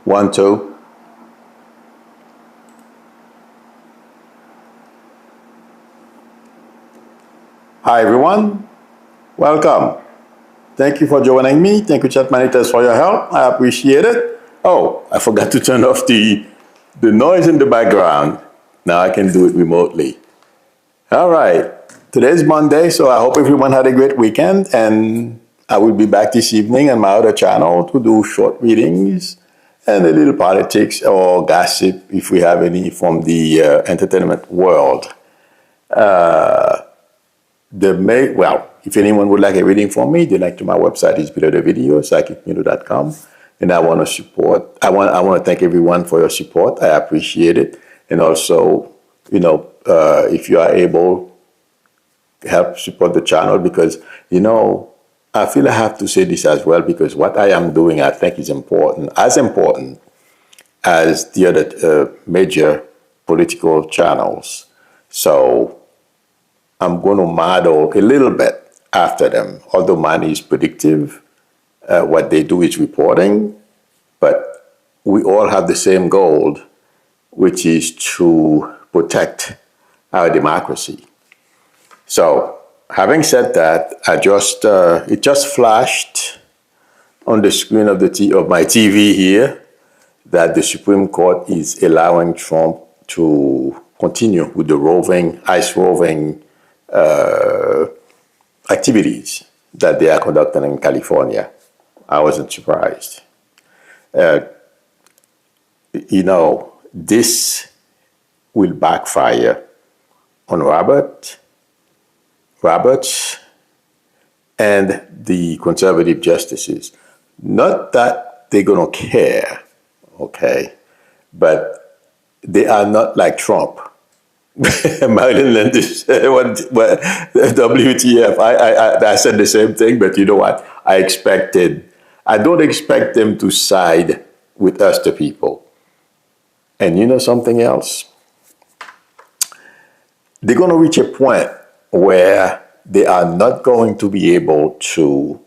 1, 2. Hi everyone, welcome. Thank you for joining me. Thank you, chat monitors, for your help. I appreciate it. Oh, I forgot to turn off the noise in the background. Now I can do it remotely. All right, today's Monday, so I hope everyone had a great weekend, and I will be back this evening on my other channel to do short readings and a little politics or gossip if we have any from the entertainment world. If anyone would like a reading from me, the link to my website is below the video, psychicmilo.com. And I want to thank everyone for your support. I appreciate it. And also, if you are able, help support the channel because, I feel I have to say this as well because what I am doing, I think is important as the other major political channels. So I'm going to model a little bit after them, although mine is predictive. What they do is reporting, but we all have the same goal, which is to protect our democracy. So, having said that, it just flashed on the screen of my TV here that the Supreme Court is allowing Trump to continue with the ICE roving activities that they are conducting in California. I wasn't surprised. This will backfire on Roberts and the conservative justices. Not that they're going to care, okay, but they are not like Trump. Marilyn Landis, WTF. I said the same thing, but you know what? I don't expect them to side with us, the people. And you know something else? They're going to reach a point where they are not going to be able to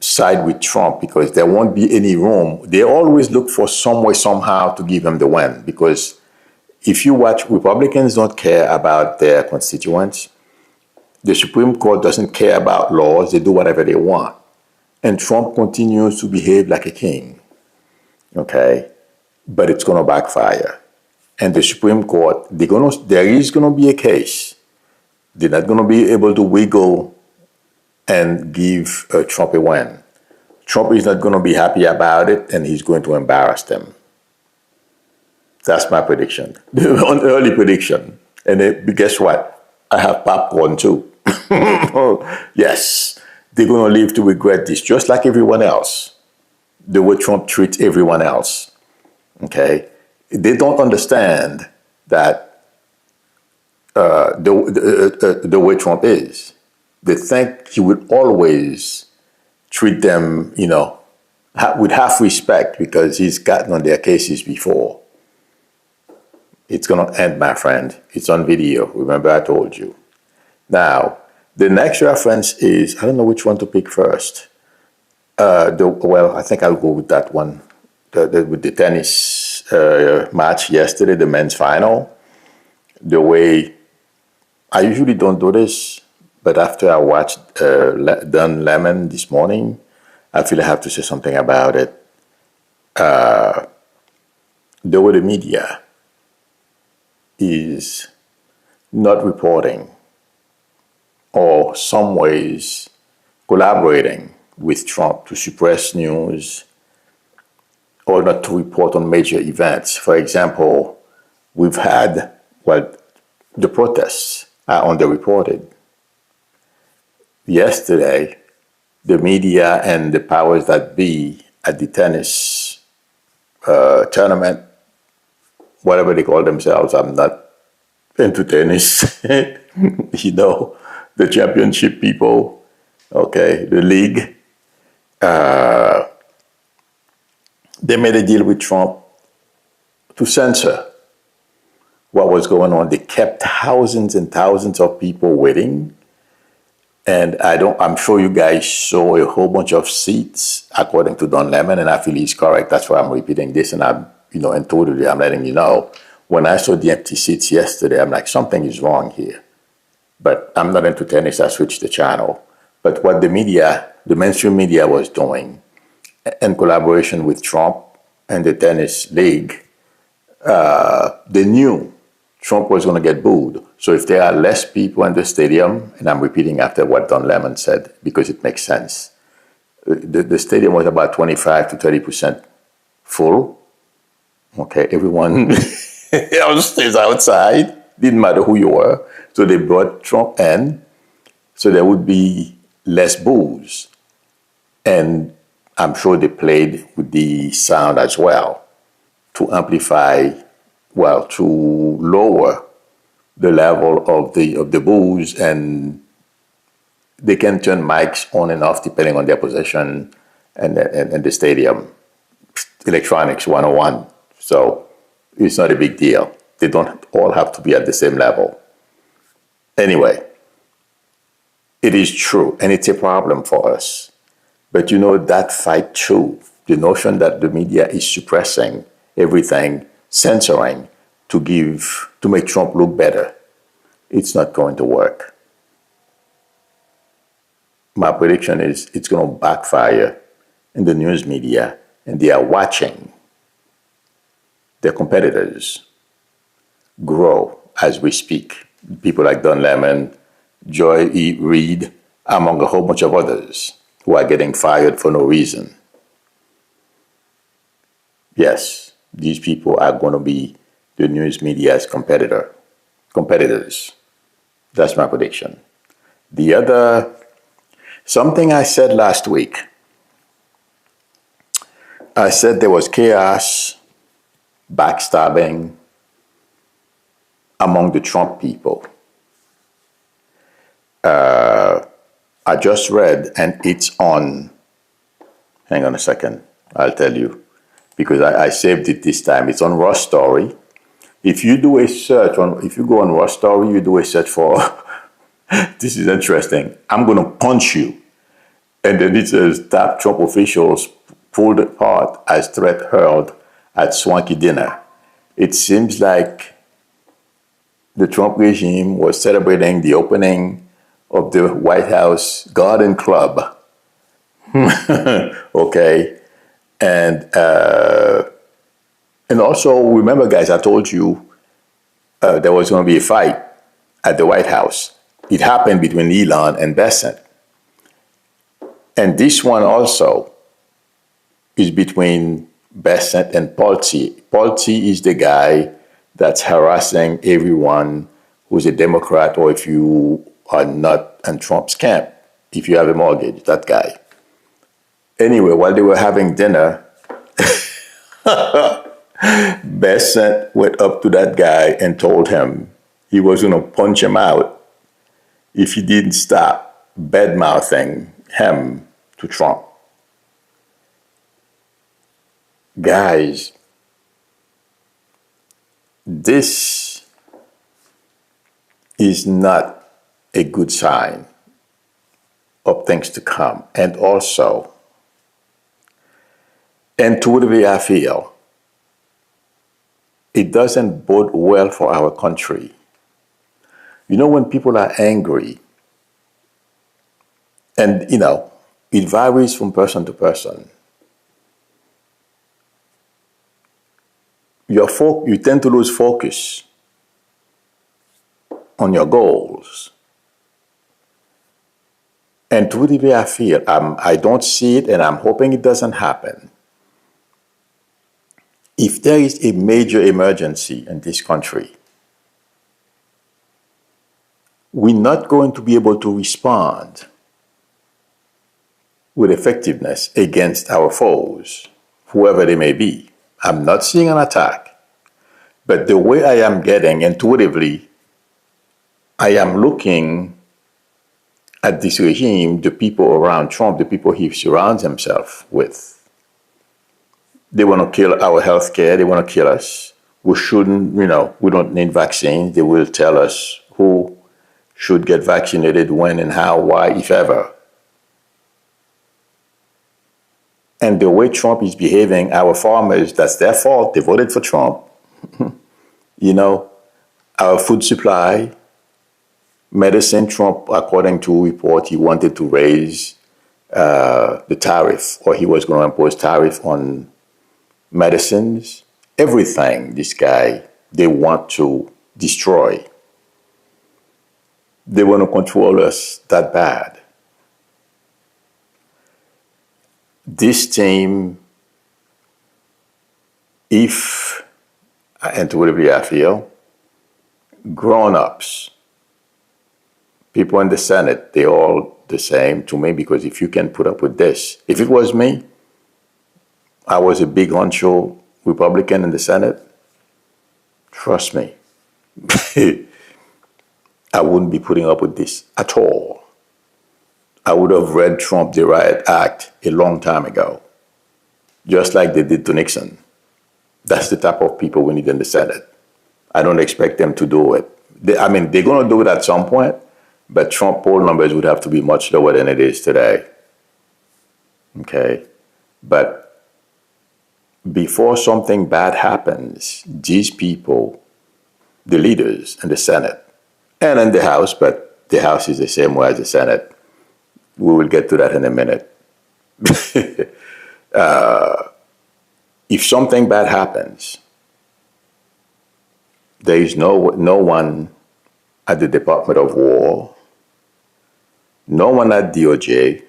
side with Trump because there won't be any room. They always look for some way, somehow to give him the win because if you watch, Republicans don't care about their constituents. The Supreme Court doesn't care about laws. They do whatever they want. And Trump continues to behave like a king. Okay? But it's going to backfire. And the Supreme Court, there is going to be a case. They're not going to be able to wiggle and give Trump a win. Trump is not going to be happy about it, and he's going to embarrass them. That's my prediction, an early prediction. And guess what? I have popcorn too. Yes, they're going to live to regret this, just like everyone else. The way Trump treats everyone else. Okay? They don't understand that the way Trump is. They think he would always treat them, with half respect because he's gotten on their cases before. It's going to end, my friend. It's on video. Remember I told you. Now, the next reference is, I don't know which one to pick first. I think I'll go with that one. With the tennis match yesterday, the men's final. The way, I usually don't do this, but after I watched Don Lemon this morning, I feel I have to say something about it. The way the media is not reporting or some ways collaborating with Trump to suppress news or not to report on major events. For example, we've had, the protests are underreported. Yesterday, the media and the powers that be at the tennis tournament, whatever they call themselves, I'm not into tennis, the championship people, okay, the league, they made a deal with Trump to censor what was going on. They kept thousands and thousands of people waiting, And I'm sure you guys saw a whole bunch of seats according to Don Lemon, and I feel he's correct. That's why I'm repeating this, and and totally I'm letting you know. When I saw the empty seats yesterday, I'm like, something is wrong here. But I'm not into tennis, I switched the channel. But what the mainstream media was doing in collaboration with Trump and the tennis league, they knew Trump was going to get booed. So if there are less people in the stadium, and I'm repeating after what Don Lemon said because it makes sense, the stadium was about 25 to 30% full. Okay, everyone else stays outside. Didn't matter who you were. So they brought Trump in, so there would be less boos. And I'm sure they played with the sound as well to amplify, to lower the level of the boos, and they can turn mics on and off depending on their position and the stadium. Electronics 101. So it's not a big deal. They don't all have to be at the same level. Anyway, it is true, and it's a problem for us. But that fight too, the notion that the media is suppressing everything, censoring to make Trump look better, it's not going to work. My prediction is it's going to backfire in the news media, and they are watching their competitors grow as we speak. People like Don Lemon, Joy E. Reid, among a whole bunch of others who are getting fired for no reason. Yes, these people are going to be the news media's competitors. That's my prediction. Something I said last week, I said there was chaos, backstabbing among the Trump people. I just read, and it's on, hang on a second, I'll tell you, because I saved it this time. It's on Raw Story. If you do a search if you go on Raw Story, you do a search for, this is interesting, I'm going to punch you. And then it says, top Trump officials pulled apart as threat hurled at swanky dinner. It seems like the Trump regime was celebrating the opening of the White House Garden Club. Okay. And also, remember, guys, I told you there was going to be a fight at the White House. It happened between Elon and Besant. And this one also is between Besant and Pulte. Pulte is the guy that's harassing everyone who's a Democrat, or if you are not in Trump's camp, if you have a mortgage, that guy. Anyway, while they were having dinner, Besant went up to that guy and told him he was going to punch him out if he didn't stop bad-mouthing him to Trump. Guys, this is not a good sign of things to come. And also, intuitively I feel, it doesn't bode well for our country. When people are angry, and it varies from person to person, you tend to lose focus on your goals. And truly, I feel, I don't see it, and I'm hoping it doesn't happen. If there is a major emergency in this country, we're not going to be able to respond with effectiveness against our foes, whoever they may be. I'm not seeing an attack, but the way I am getting intuitively, I am looking at this regime, the people around Trump, the people he surrounds himself with. They want to kill our healthcare. They want to kill us. We shouldn't, we don't need vaccines. They will tell us who should get vaccinated, when and how, why, if ever. And the way Trump is behaving, our farmers, that's their fault. They voted for Trump. You know, our food supply, medicine, Trump, according to a report, he wanted to raise the tariff, or he was going to impose tariff on medicines. Everything, this guy, they want to destroy. They want to control us that bad. This team, if, and intuitively I feel, grown-ups, people in the Senate, they're all the same to me, because if you can put up with this, if it was me, I was a big honcho Republican in the Senate, trust me, I wouldn't be putting up with this at all. I would have read Trump the Riot Act a long time ago, just like they did to Nixon. That's the type of people we need in the Senate. I don't expect them to do it. They're going to do it at some point, but Trump poll numbers would have to be much lower than it is today. Okay? But before something bad happens, these people, the leaders in the Senate and in the House, but the House is the same way as the Senate. We will get to that in a minute. If something bad happens, there is no one at the Department of War, no one at DOJ,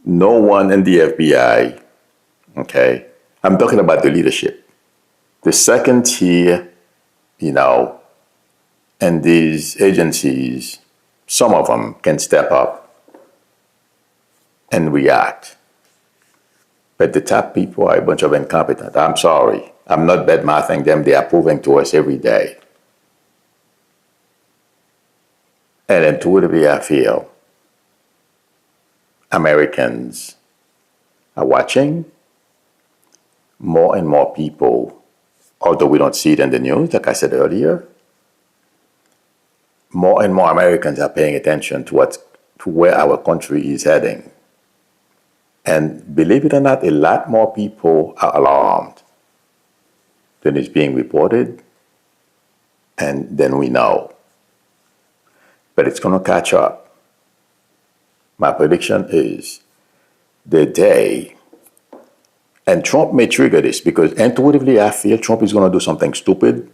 no one in the FBI, okay? I'm talking about the leadership. The second tier, and these agencies, some of them can step up and react. But the top people are a bunch of incompetent. I'm sorry. I'm not bad-mouthing them. They are proving to us every day. And intuitively, I feel Americans are watching. More and more people, although we don't see it in the news, like I said earlier, more and more Americans are paying attention to where our country is heading. And believe it or not, a lot more people are alarmed than is being reported and than we know. But it's going to catch up. My prediction is the day, and Trump may trigger this, because intuitively I feel Trump is going to do something stupid.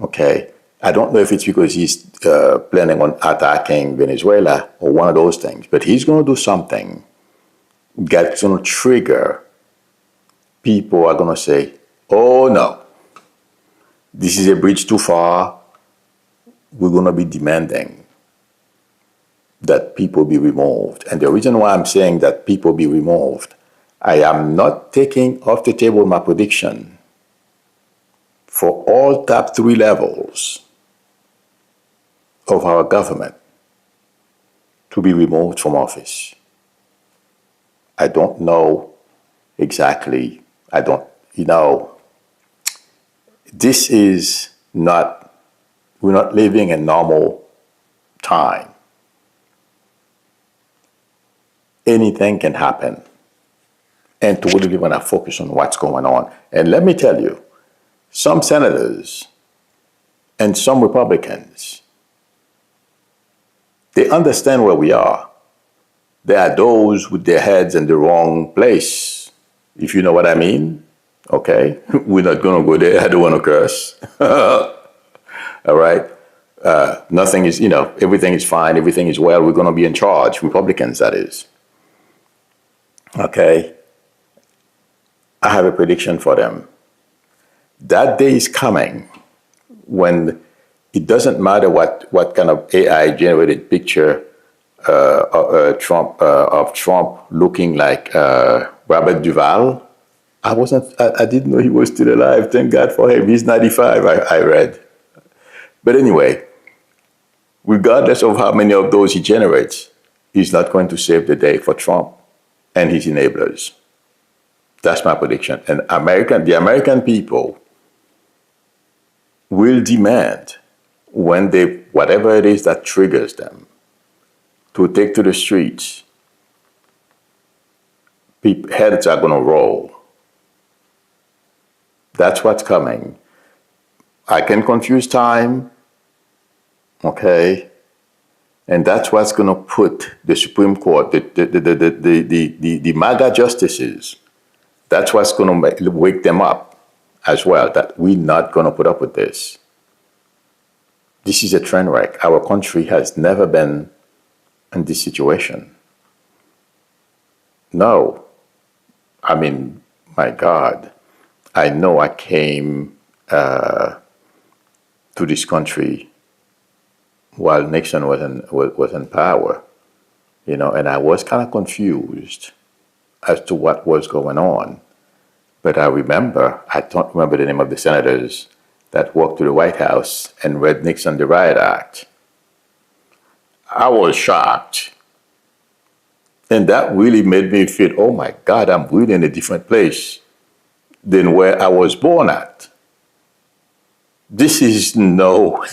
Okay? I don't know if it's because he's planning on attacking Venezuela or one of those things, but he's going to do something that's going to trigger. People are going to say, oh no, this is a bridge too far. We're going to be demanding that people be removed. And the reason why I'm saying that people be removed, I am not taking off the table my prediction for all top 3 levels of our government to be removed from office. I don't know exactly. This is not, we're not living in normal time. Anything can happen. And to really want to focus on what's going on. And let me tell you, some senators and some Republicans, they understand where we are. There are those with their heads in the wrong place, if you know what I mean. Okay? We're not going to go there. I don't want to curse. All right? Nothing is, everything is fine. Everything is well. We're going to be in charge. Republicans, that is. Okay? I have a prediction for them. That day is coming when it doesn't matter what kind of AI-generated picture of Trump looking like Robert Duvall. I didn't know he was still alive. Thank God for him. He's 95, I read. But anyway, regardless of how many of those he generates, he's not going to save the day for Trump and his enablers. That's my prediction. And the American people will demand, when they whatever it is that triggers them to take to the streets, heads are going to roll. That's what's coming. I can confuse time, okay? And that's what's going to put the Supreme Court, the MAGA justices, that's what's going to wake them up as well, that we're not going to put up with this. This is a train wreck. Our country has never been in this situation. No. I mean, my God, I know I came to this country while Nixon was in power, you know, and I was kind of confused as to what was going on. But I don't remember the name of the senators that walked to the White House and read Nixon the Riot Act. I was shocked. And that really made me feel, oh my God, I'm really in a different place than where I was born at. This is no,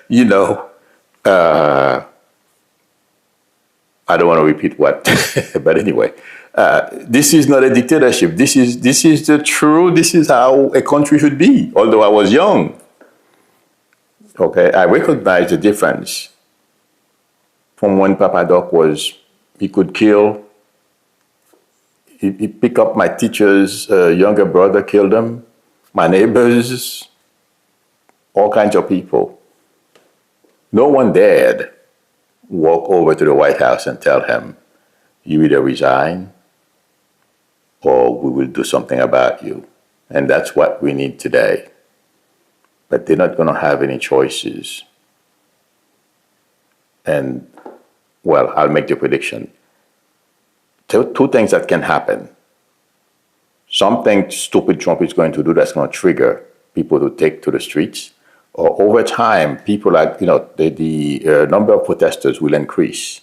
you know, I don't want to repeat what, but anyway, this is not a dictatorship. This is the truth. This is how a country should be. Although I was young, okay, I recognize the difference from when Papa Doc he could kill. He picked up my teacher's younger brother, killed him, my neighbors, all kinds of people. No one dared walk over to the White House and tell him, you either resign or we will do something about you. And that's what we need today. But they're not going to have any choices. And, well, I'll make the prediction. Two things that can happen. Something stupid Trump is going to do that's going to trigger people to take to the streets. Or over time, people like, you know, the number of protesters will increase,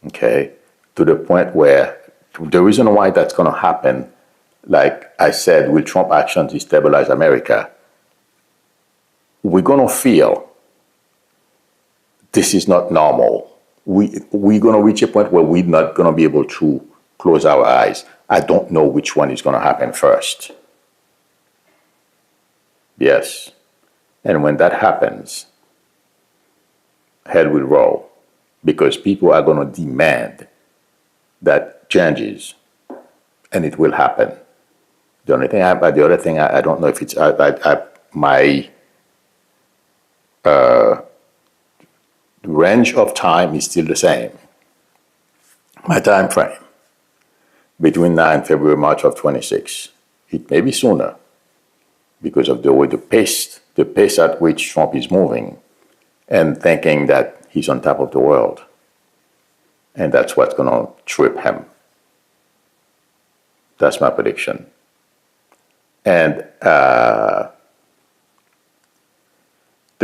okay, to the point where the reason why that's going to happen, like I said, will Trump actions destabilize America? We're going to feel this is not normal. We're going to reach a point where we're not going to be able to close our eyes. I don't know which one is going to happen first. Yes. And when that happens, hell will roll because people are going to demand that changes, and it will happen. The other thing I don't know if it's my range of time is still the same. My time frame between now and February, March of 26. It may be sooner because of the way the pace at which Trump is moving and thinking that he's on top of the world. And that's what's going to trip him. That's my prediction. And the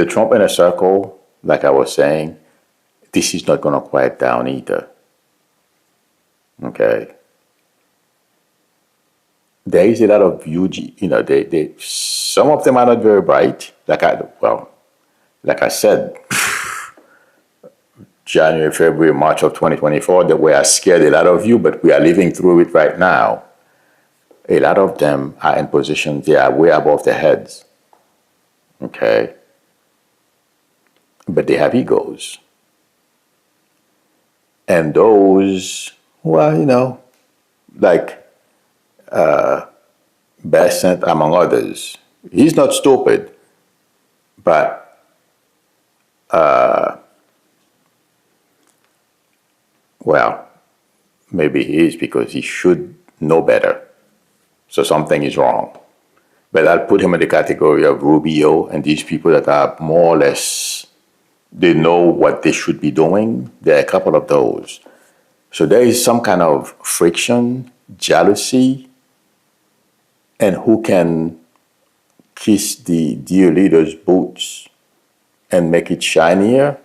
Trump inner circle, like I was saying, this is not going to quiet down either. Okay? There is a lot of UG, you know, some of them are not very bright. Like I said, January, February, March of 2024, that we are scared a lot of you, but we are living through it right now. A lot of them are in positions, they are way above their heads. Okay? But they have egos. And those, well, you know, like Besant, among others. He's not stupid, but well, maybe he is because he should know better. So something is wrong. But I'll put him in the category of Rubio and these people that are more or less, they know what they should be doing. There are a couple of those. So there is some kind of friction, jealousy, and who can kiss the dear leader's boots and make it shinier,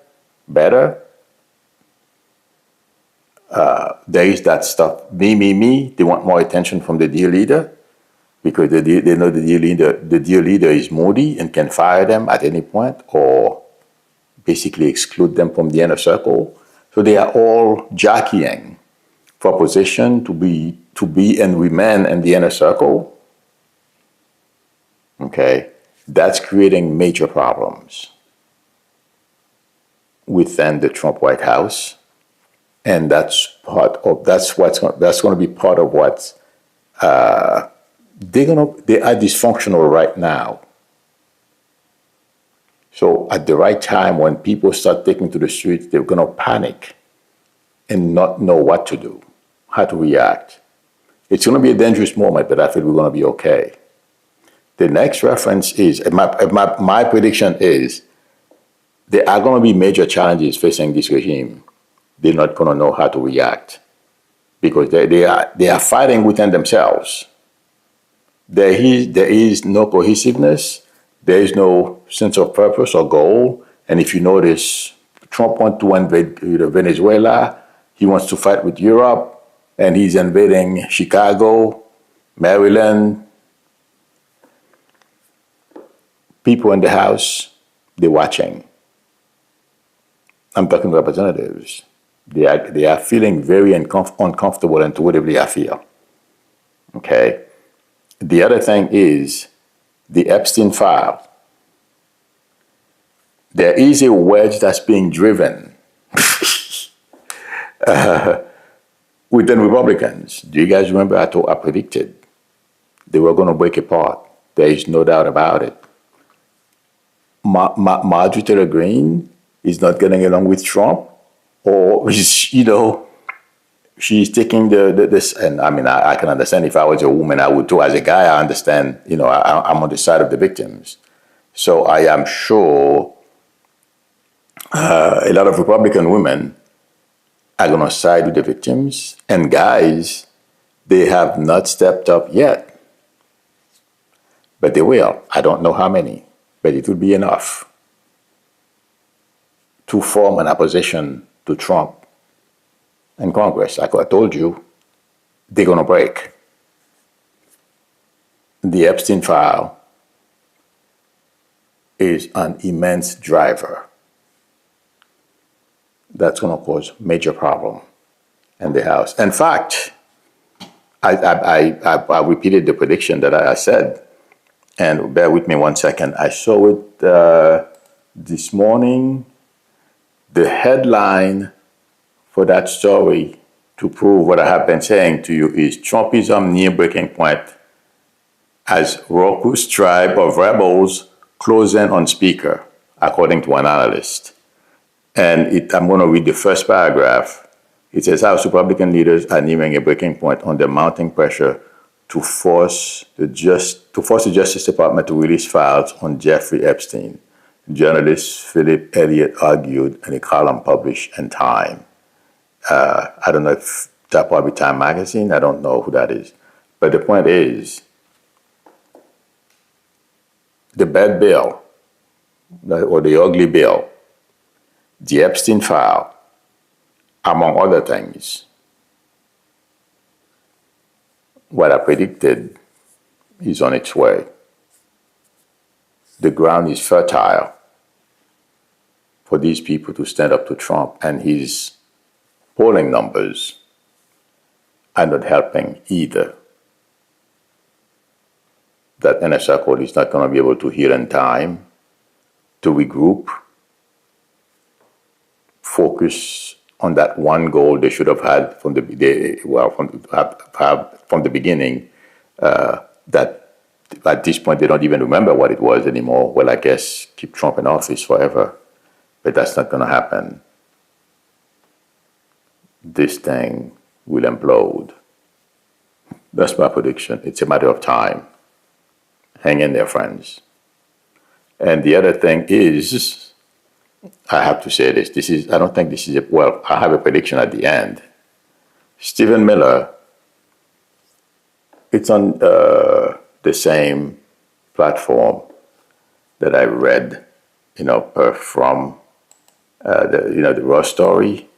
better. There is that stuff. Me. They want more attention from the dear leader because they know the dear leader is moody and can fire them at any point, or basically exclude them from the inner circle. So they are all jockeying for position to be and remain in the inner circle. Okay, that's creating major problems within the Trump White House, and that's going to be part of what they are dysfunctional right now. So at the right time, when people start taking to the streets, they're going to panic and not know what to do, how to react. It's going to be a dangerous moment, but I feel we're going to be okay. The next reference is, my prediction is, there are going to be major challenges facing this regime. They're not going to know how to react because they are fighting within themselves. There is no cohesiveness. There is no sense of purpose or goal. And if you notice, Trump wants to invade Venezuela. He wants to fight with Europe, and he's invading Chicago, Maryland. People in the House, they're watching. I'm talking to representatives. They are feeling very uncomfortable intuitively, I feel. Okay? The other thing is the Epstein file. There is a wedge that's being driven within Republicans. Do you guys remember I predicted they were going to break apart? There is no doubt about it. Marjorie Taylor Greene is not getting along with Trump, or she's taking this. And I mean, I can understand. If I was a woman, I would too. As a guy, I understand. I'm on the side of the victims. So I am sure a lot of Republican women are going to side with the victims, and guys, they have not stepped up yet, but they will. I don't know how many, but it will be enough to form an opposition to Trump in Congress. Like I told you, they're going to break. The Epstein file is an immense driver that's going to cause major problem in the House. In fact, I repeated the prediction that I said, and bear with me 1 second. I saw it this morning. The headline for that story, to prove what I have been saying to you, is Trumpism near breaking point as raucous tribe of rebels close in on speaker, according to an analyst. And I'm going to read the first paragraph. It says, House Republican leaders are nearing a breaking point on the mounting pressure to force the Justice Department to release files on Jeffrey Epstein. Journalist Philip Elliott argued in a column published in Time. I don't know if that probably Time magazine. I don't know who that is. But the point is, the bad bill, or the ugly bill, the Epstein file, among other things, what I predicted is on its way. The ground is fertile for these people to stand up to Trump, and his polling numbers are not helping either. That inner circle is not going to be able to heal in time to regroup, focus on that one goal they should have had from the beginning. That at this point they don't even remember what it was anymore. Well, I guess keep Trump in office forever, but that's not going to happen. This thing will implode. That's my prediction. It's a matter of time. Hang in there, friends. And the other thing is, I have to say this. I don't think this is I have a prediction at the end. Stephen Miller, it's on the same platform that I read, from the raw story.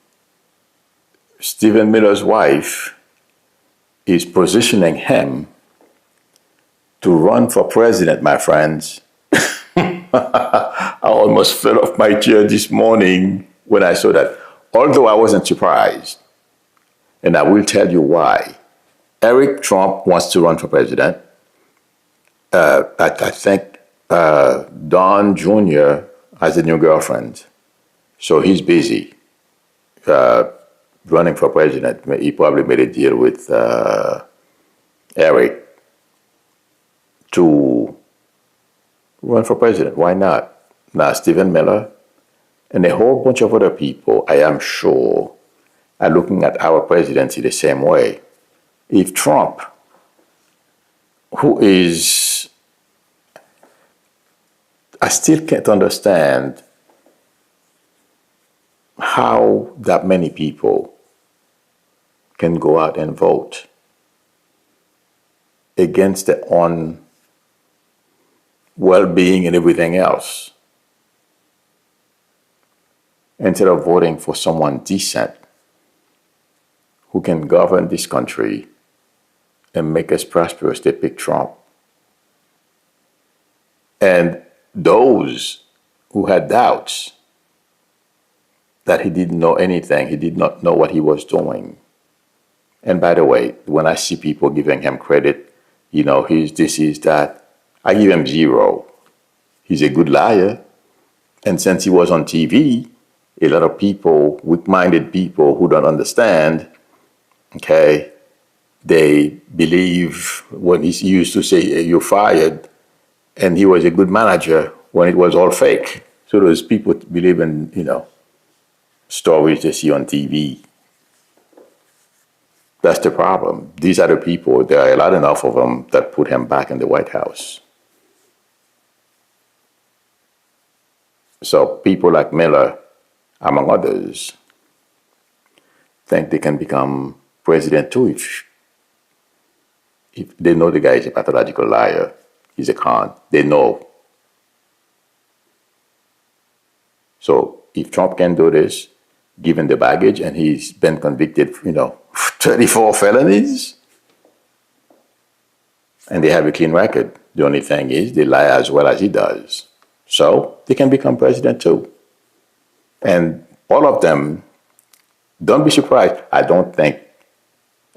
Stephen Miller's wife is positioning him to run for president, my friends. I almost fell off my chair this morning when I saw that. Although I wasn't surprised, and I will tell you why. Eric Trump wants to run for president. I think Don Jr. has a new girlfriend, so he's busy running for president. He probably made a deal with Eric to run for president. Why not? Now, Stephen Miller and a whole bunch of other people, I am sure, are looking at our presidency the same way. If Trump, who is, I still can't understand how that many people can go out and vote against their own well-being and everything else, instead of voting for someone decent who can govern this country and make us prosperous. They pick Trump. And those who had doubts that he didn't know anything, he did not know what he was doing. And by the way, when I see people giving him credit, he's this, he's that, I give him zero. He's a good liar. And since he was on TV, a lot of people, weak-minded people who don't understand, okay, they believe when he used to say, you're fired, and he was a good manager when it was all fake. So those people believe in, stories they see on TV. That's the problem. These are the people, there are a lot enough of them that put him back in the White House. So people like Miller, among others, think they can become president too if they know the guy is a pathological liar, he's a con. They know. So if Trump can do this, given the baggage, and he's been convicted, 34 felonies, and they have a clean record. The only thing is they lie as well as he does. So they can become president too. And all of them, don't be surprised. I don't think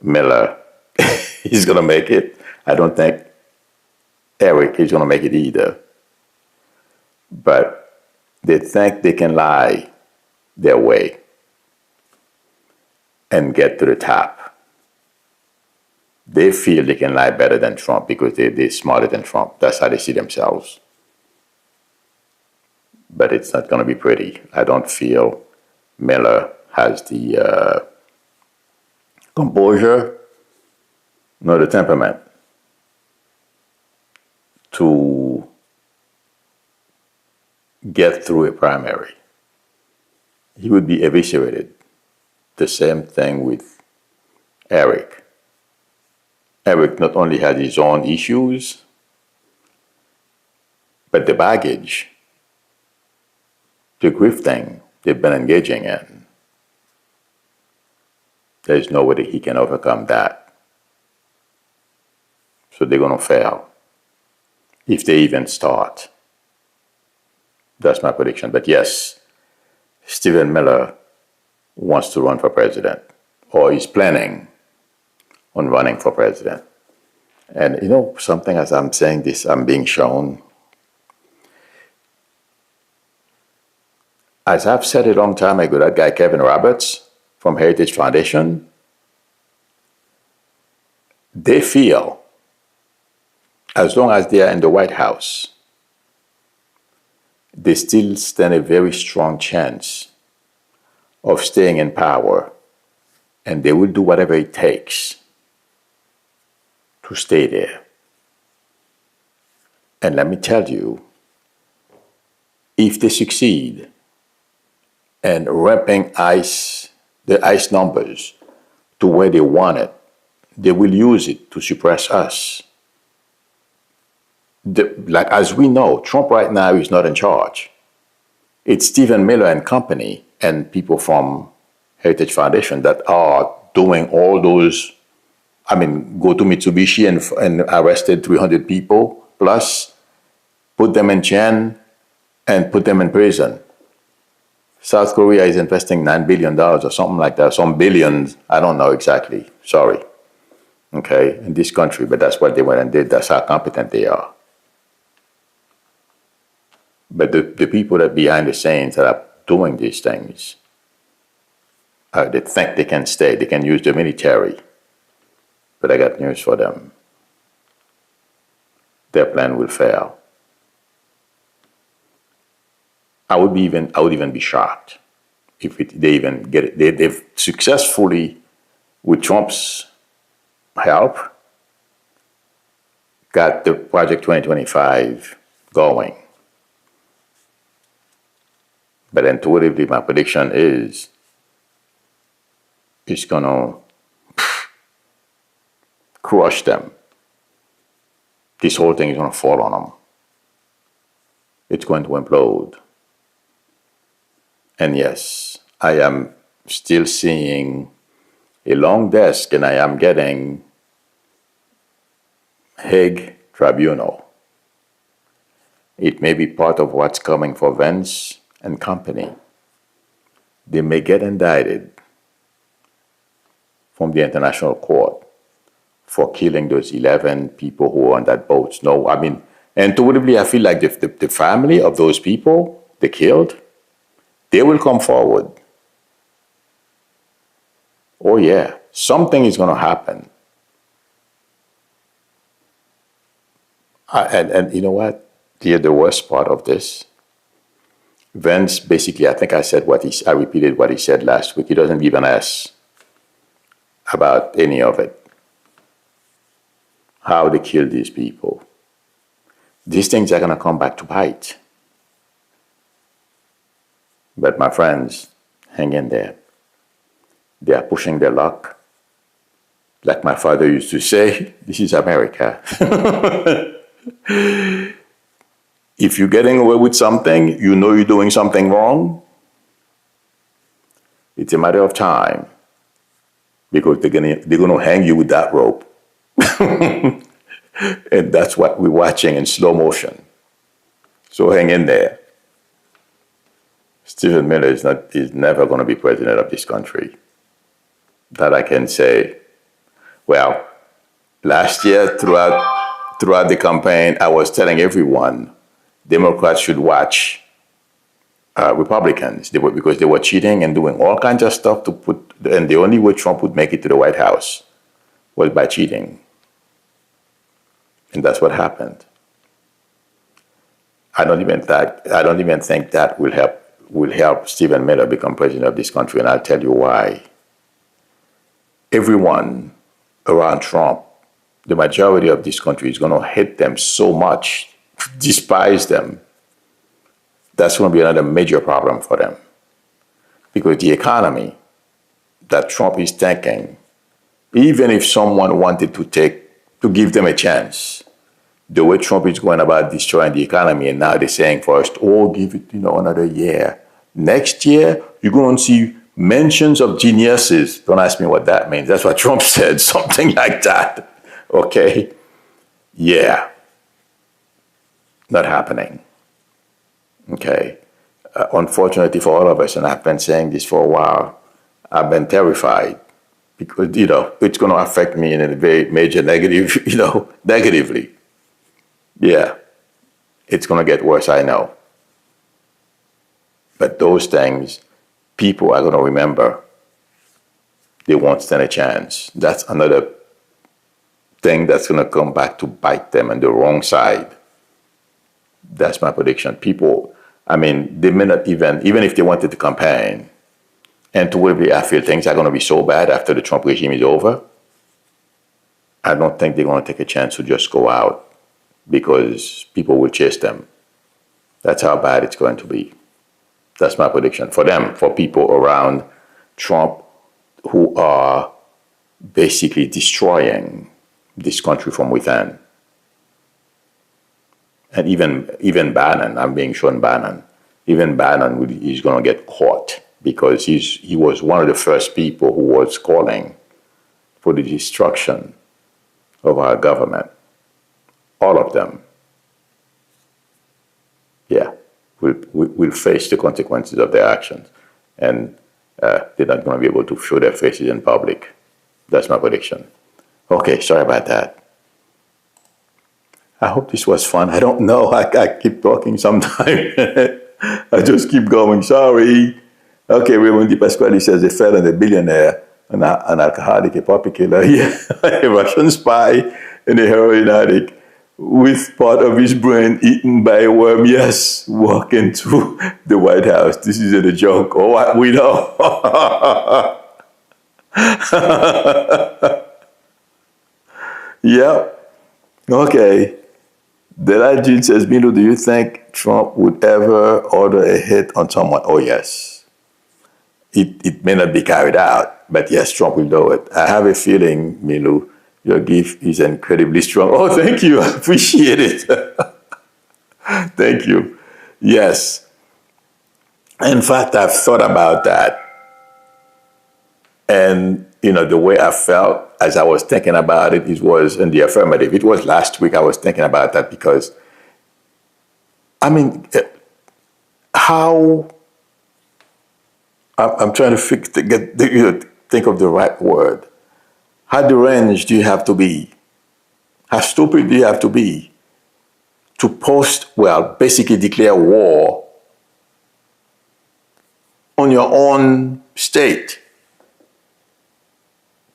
Miller is going to make it. I don't think Eric is going to make it either. But they think they can lie their way and get to the top. They feel they can lie better than Trump because they're smarter than Trump. That's how they see themselves. But it's not going to be pretty. I don't feel Miller has the composure nor the temperament to get through a primary. He would be eviscerated. The same thing with Eric. Eric not only had his own issues, but the baggage, the grifting they've been engaging in. There's no way that he can overcome that. So they're going to fail if they even start. That's my prediction. But yes, Stephen Miller wants to run for president, or is planning on running for president. And something, as I'm saying this, I'm being shown. As I've said a long time ago, that guy Kevin Roberts from Heritage Foundation, they feel as long as they are in the White House, they still stand a very strong chance of staying in power, and they will do whatever it takes to stay there. And let me tell you, if they succeed in ramping the ICE numbers to where they want it, they will use it to suppress us. As we know, Trump right now is not in charge. It's Stephen Miller and company and people from Heritage Foundation that are doing all those. Go to Mitsubishi and arrested 300 people plus, put them in jail, and put them in prison. South Korea is investing $9 billion or something like that, some billions, I don't know exactly, sorry, okay, in this country, but that's what they went and did. That's how competent they are. But the people that behind the scenes that are doing these things, they think they can stay, they can use the military. But I got news for them. Their plan will fail. I would even be shocked if they even get it. They've successfully, with Trump's help, got the Project 2025 going. But intuitively, my prediction is it's going to crush them. This whole thing is going to fall on them. It's going to implode. And yes, I am still seeing a long desk, and I am getting Hague Tribunal. It may be part of what's coming for Vance and company. They may get indicted from the International Court for killing those 11 people who were on that boat. No, I mean, intuitively, I feel like the family of those people they killed, they will come forward. Oh yeah, something is going to happen. And you know what? The worst part of this, Vance basically, I think I repeated what he said last week. He doesn't give an S about any of it. How they killed these people. These things are going to come back to bite. But my friends, hang in there. They are pushing their luck. Like my father used to say, this is America. If you're getting away with something, you know you're doing something wrong, it's a matter of time. Because they're gonna hang you with that rope. And that's what we're watching in slow motion. So hang in there. Stephen Miller is never going to be president of this country. That I can say. Well, last year throughout the campaign, I was telling everyone Democrats should watch Republicans because they were cheating and doing all kinds of stuff and the only way Trump would make it to the White House was by cheating. And that's what happened. I don't even think that will help Stephen Miller become president of this country, and I'll tell you why. Everyone around Trump, the majority of this country is going to hate them so much, despise them. That's going to be another major problem for them. Because the economy that Trump is tanking, even if someone wanted to give them a chance, the way Trump is going about destroying the economy, and now they're saying for us, give it, another year. Next year, you're going to see mentions of geniuses. Don't ask me what that means. That's what Trump said, something like that. Okay? Yeah. Not happening. Okay? Unfortunately for all of us, and I've been saying this for a while, I've been terrified because, it's going to affect me in a very major negative, negatively. Yeah, it's going to get worse, I know. But those things, people are going to remember. They won't stand a chance. That's another thing that's going to come back to bite them on the wrong side. That's my prediction. People, they may not even if they wanted to campaign, intuitively, I feel things are going to be so bad after the Trump regime is over. I don't think they're going to take a chance to just go out. Because people will chase them. That's how bad it's going to be. That's my prediction. For them, for people around Trump who are basically destroying this country from within. And even Bannon, I'm being shown Bannon. Even Bannon is going to get caught because he was one of the first people who was calling for the destruction of our government. All of them. Yeah. will face the consequences of their actions. And they're not going to be able to show their faces in public. That's my prediction. Okay, sorry about that. I hope this was fun. I don't know. I keep talking sometimes. I just keep going. Sorry. Okay, Raymond Di Pasquale says a felon, a billionaire, an alcoholic, a puppy killer, yeah, a Russian spy, and a heroin addict with part of his brain eaten by a worm. Yes, walk into the White House. This isn't a joke. Oh, we know. Yep. Okay. Delajin says, Milo, do you think Trump would ever order a hit on someone? Oh, yes. It may not be carried out, but yes, Trump will do it. I have a feeling, Milo, your gift is incredibly strong. Oh, thank you. I appreciate it. Thank you. Yes. In fact, I've thought about that. And, the way I felt as I was thinking about it, it was in the affirmative. It was last week I was thinking about that because, how, I'm trying to think of the right word. How deranged do you have to be? How stupid do you have to be to basically declare war on your own state?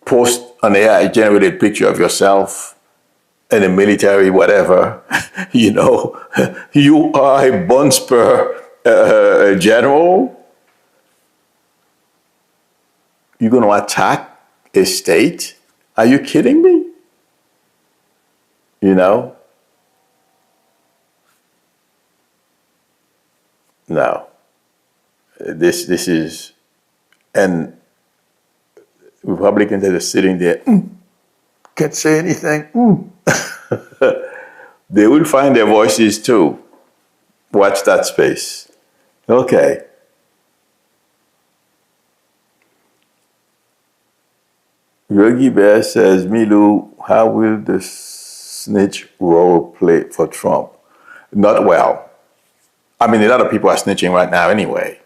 Post an AI-generated picture of yourself in a military whatever, you are a Bonspur general. You're going to attack a state? Are you kidding me? No. This is, and Republicans that are sitting there, can't say anything. They will find their voices too. Watch that space. Okay. Yogi Bear says, Milu, how will the snitch role play for Trump? Not well. A lot of people are snitching right now anyway.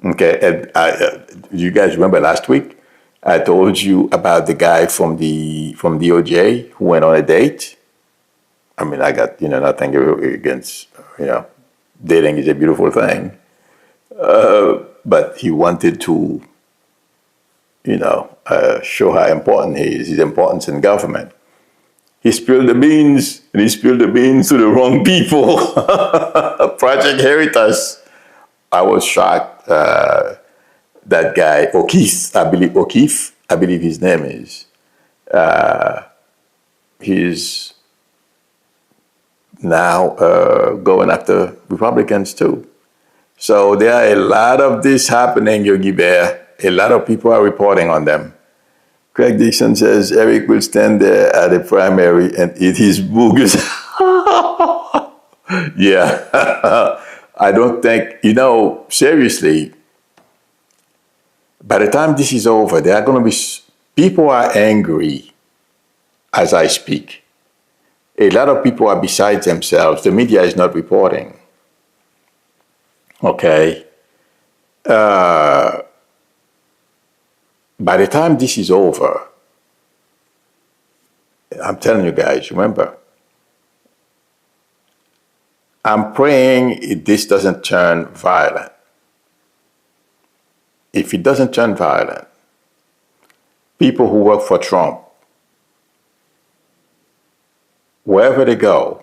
Okay, and you guys remember last week? I told you about the guy from DOJ who went on a date. I got, nothing against, dating is a beautiful thing. But he wanted to, show how important he is, his importance in government. He spilled the beans, and he spilled the beans to the wrong people. Project Heritage. I was shocked. That guy, O'Keefe, I believe his name is. He's now going after Republicans too. So there are a lot of this happening, Yogi Bear. A lot of people are reporting on them. Craig Dixon says Eric will stand there at a primary and eat his boogers. Yeah. I don't think, seriously, by the time this is over, there are going to be, people are angry as I speak. A lot of people are beside themselves. The media is not reporting. Okay. By the time this is over, I'm telling you guys, remember, I'm praying this doesn't turn violent. If it doesn't turn violent, people who work for Trump, wherever they go,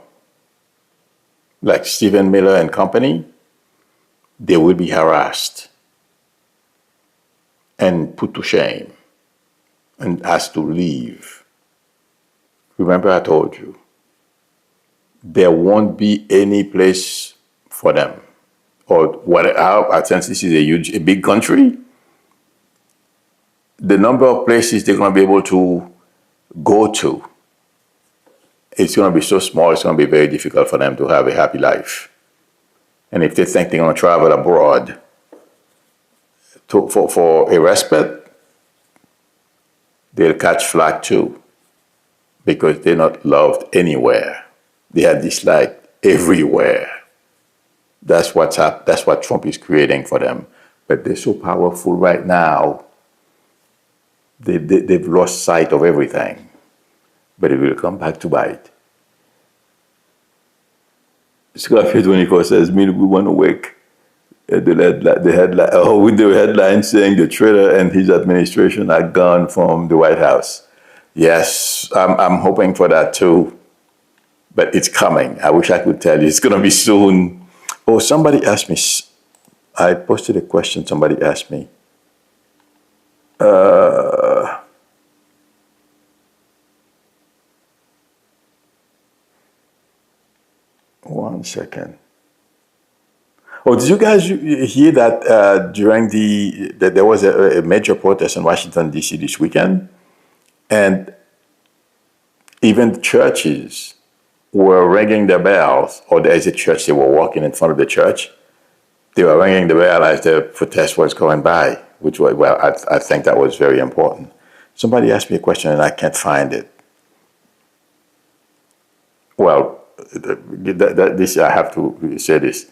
like Stephen Miller and company, they will be harassed and put to shame and asked to leave. Remember I told you, there won't be any place for them. Or whatever, since this is a big country, the number of places they're going to be able to go to, it's going to be so small, it's going to be very difficult for them to have a happy life. And if they think they're going to travel abroad for a respite, they'll catch flack too, because they're not loved anywhere. They are disliked everywhere. That's what Trump is creating for them. But they're so powerful right now. They've lost sight of everything. But it will come back to bite. Scorpio 24 says, "Me, we want to wake the headline, with the headline saying the traitor and his administration are gone from the White House." Yes, I'm hoping for that too. But it's coming. I wish I could tell you. It's going to be soon. Oh, somebody asked me. I posted a question. Somebody asked me. One second. Oh, did you guys hear that that there was a major protest in Washington, D.C. this weekend? And even churches were ringing their bells, or there's a church, they were walking in front of the church. They were ringing the bell as the protest was going by, which was, well, I think that was very important. Somebody asked me a question and I can't find it. Well, this I have to say this.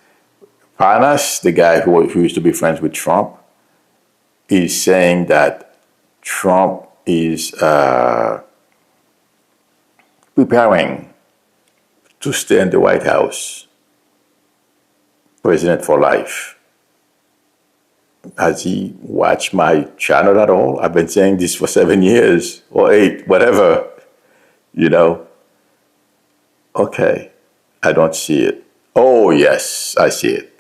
Panas, the guy who used to be friends with Trump, is saying that Trump is preparing to stay in the White House, president for life. Has he watched my channel at all? I've been saying this for 7 years or 8, whatever, you know. Okay, I don't see it. Oh, yes, I see it.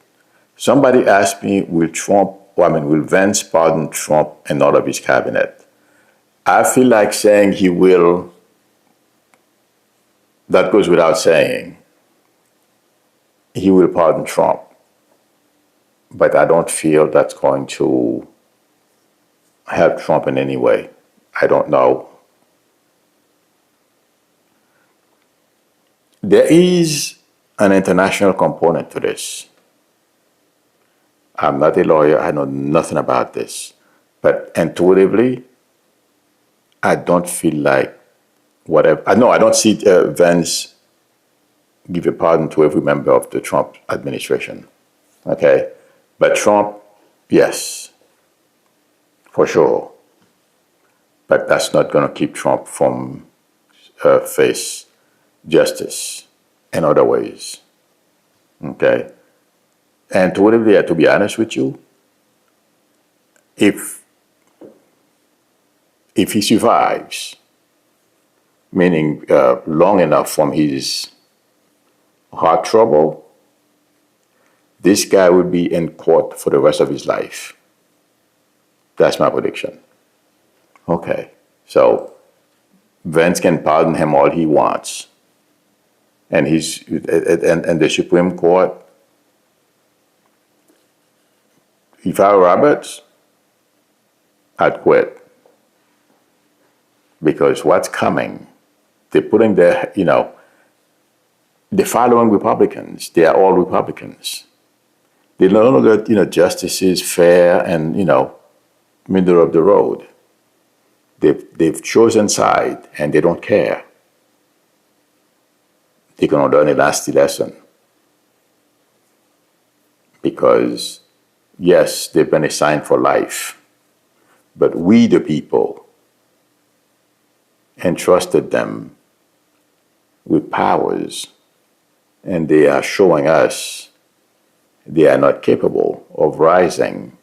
Somebody asked me, will Vance pardon Trump and all of his cabinet? I feel like saying he will. That goes without saying. He will pardon Trump. But I don't feel that's going to help Trump in any way. I don't know. There is an international component to this. I'm not a lawyer. I know nothing about this. But intuitively, I don't feel like whatever. I don't see Vance give a pardon to every member of the Trump administration. Okay? But Trump, yes, for sure. But that's not going to keep Trump from face justice in other ways. Okay? And to be honest with you, if he survives, meaning long enough from his heart trouble, this guy will be in court for the rest of his life. That's my prediction. Okay, so Vance can pardon him all he wants, and the Supreme Court. If I were Roberts, I'd quit. Because what's coming, they're putting their, they're following Republicans. They are all Republicans. They no longer, justice is fair and, middle of the road. They've chosen side and they don't care. They're going to learn a nasty lesson. Because yes, they've been assigned for life, but we, the people, entrusted them with powers, and they are showing us they are not capable of rising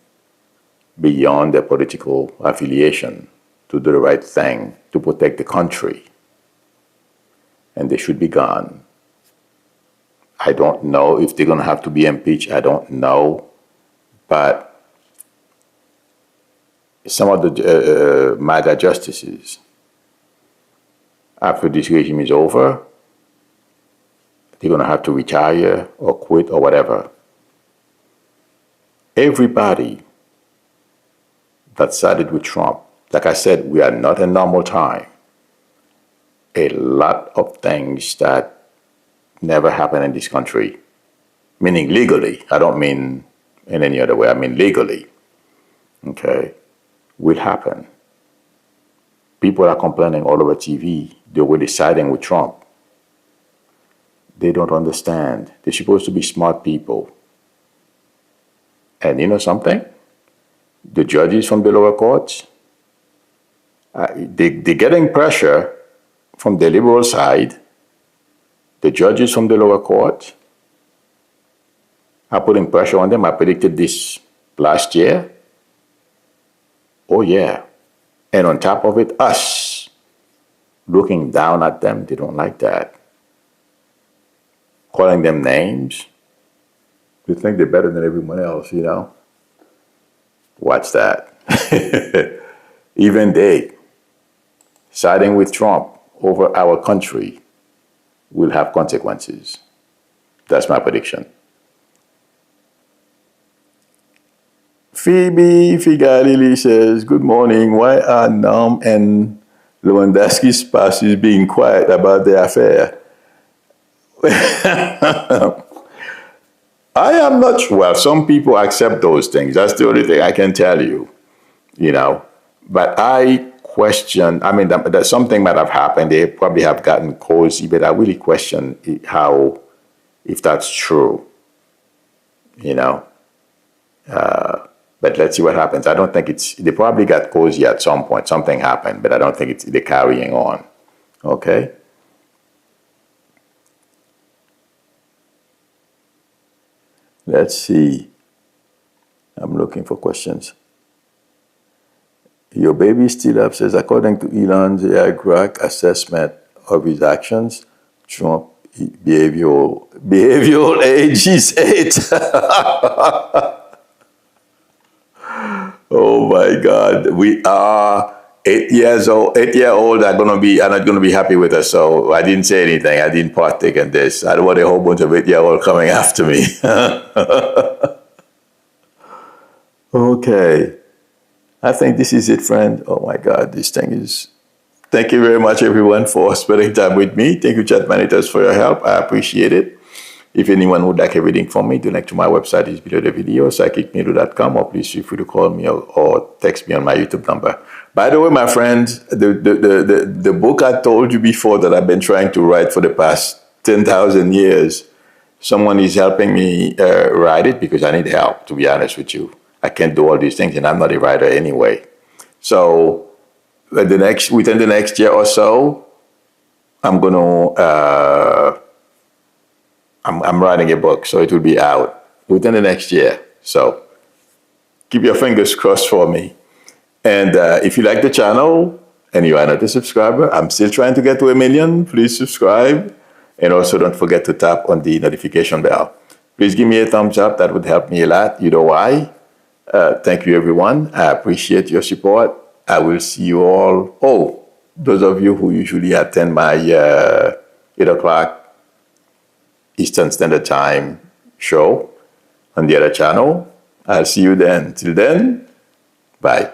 beyond their political affiliation to do the right thing, to protect the country, and they should be gone. I don't know if they're going to have to be impeached. I don't know. But some of the MAGA justices, after this regime is over, they're going to have to retire or quit or whatever. Everybody that sided with Trump, like I said, we are not in normal time. A lot of things that never happened in this country, meaning legally, I don't mean in any other way, I mean legally, okay, will happen. People are complaining all over TV, they were siding with Trump. They don't understand. They're supposed to be smart people. And you know something? The judges from the lower courts, they're getting pressure from the liberal side. The judges from the lower court are putting pressure on them. I predicted this last year. Oh, yeah. And on top of it, us looking down at them, they don't like that. Calling them names. They think they're better than everyone else, you know? Watch that. Even they, siding with Trump over our country, will have consequences. That's my prediction. Phoebe Figalili says, good morning. Why are Nam and Lewandowski's spouses being quiet about their affair? I am not sure. Well, some people accept those things. That's the only thing I can tell you, you know. But I question, I mean, that something might have happened. They probably have gotten cozy, but I really question how, if that's true, you know. But let's see what happens. I don't think they probably got cozy at some point. Something happened, but I don't think they're carrying on. Okay? Let's see. I'm looking for questions. Your baby still up says, according to Elon's AI crack assessment of his actions, Trump behavioral age is 8. Oh my God. We are 8 years old. 8-year-old are not gonna be happy with us. So I didn't say anything. I didn't partake in this. I don't want a whole bunch of 8-year-old coming after me. Okay. I think this is it, friend. Oh my God, this thing is. Thank you very much, everyone, for spending time with me. Thank you, chat managers, for your help. I appreciate it. If anyone would like a reading from me, the link to my website is below the video, psychicmedu.com, or please feel free to call me or text me on my YouTube number. By the way, my friends, the book I told you before that I've been trying to write for the past 10,000 years, someone is helping me write it because I need help, to be honest with you. I can't do all these things, and I'm not a writer anyway. So within the next year or so, I'm writing a book, so it will be out within the next year. So keep your fingers crossed for me. And if you like the channel and you are not a subscriber, I'm still trying to get to 1 million. Please subscribe. And also don't forget to tap on the notification bell. Please give me a thumbs up. That would help me a lot. You know why? Thank you, everyone. I appreciate your support. I will see you all. Oh, those of you who usually attend my 8 o'clock Eastern Standard Time show on the other channel, I'll see you then. Till then, bye.